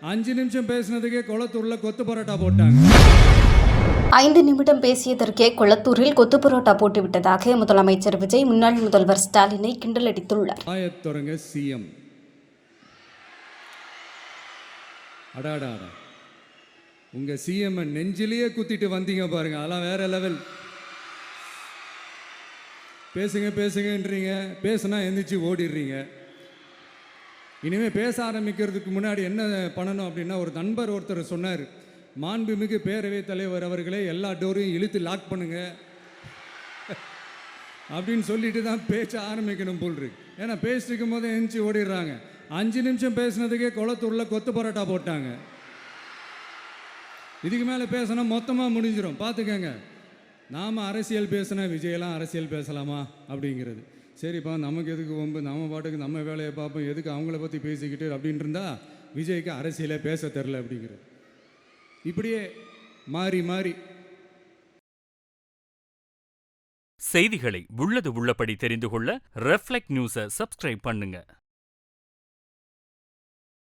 5 நிமிஷம் பேசினதுக்கே கொளத்தூர்ல கொத்து பரோட்டா போட்டாங்க. 5 நிமிடம் பேசியதற்கே கொளத்தூரில் கொத்து பரோட்டா போட்டுவிட்டதாக முதலமைச்சர் விஜய் முன்னாள் முதல்வர் ஸ்டாலினை கிண்டலடித்துள்ளார். ஆயத்தொடங்க சிஎம். அடாடா, உங்க சிஎம் நெஞ்சிலேயே குத்திட்டு வந்தீங்க பாருங்க, அதெல்லாம் வேற லெவல். பேசுங்க பேசுங்கன்றீங்க, பேசுனா எந்திரிச்சு ஓடிடுறீங்க. இனிமேல் பேச ஆரம்பிக்கிறதுக்கு முன்னாடி என்ன பண்ணணும் அப்படின்னா, ஒரு நண்பர் ஒருத்தர் சொன்னார், மாண்புமிகு பேரவைத் தலைவர் அவர்களே எல்லா டோரையும் இழுத்து லாக் பண்ணுங்க அப்படின்னு சொல்லிட்டு தான் பேச்ச ஆரம்பிக்கணும் போல் இருக்கு. ஏன்னா பேசிட்டு இருக்கும் போதே எந்திரிச்சு ஓடிடுறாங்க. 5 நிமிஷம் பேசினதுக்கே கொளத்தூர்ல கொத்து பரோட்டா போட்டாங்க. இதுக்கு மேலே பேசினா மொத்தமாக முடிஞ்சிடும், பார்த்துக்கங்க. நாம் அரசியல் பேசினா விஜயெல்லாம் அரசியல் பேசலாமா அப்படிங்கிறது. சரிப்பா, நமக்கு எதுக்கு வம்பு, நம்ம பாட்டுக்கு நம்ம வேலையை பார்ப்போம், எதுக்கு அவங்கள பற்றி பேசிக்கிட்டு அப்படின்னு இருந்தால் விஜய்க்கு அரசியலே பேச தெரில அப்படிங்கிறது. இப்படியே மாறி மாறி செய்திகளை உள்ளது உள்ளபடி தெரிந்து கொள்ள ரெஃப்ளெக்ட் நியூஸை சப்ஸ்கிரைப் பண்ணுங்க.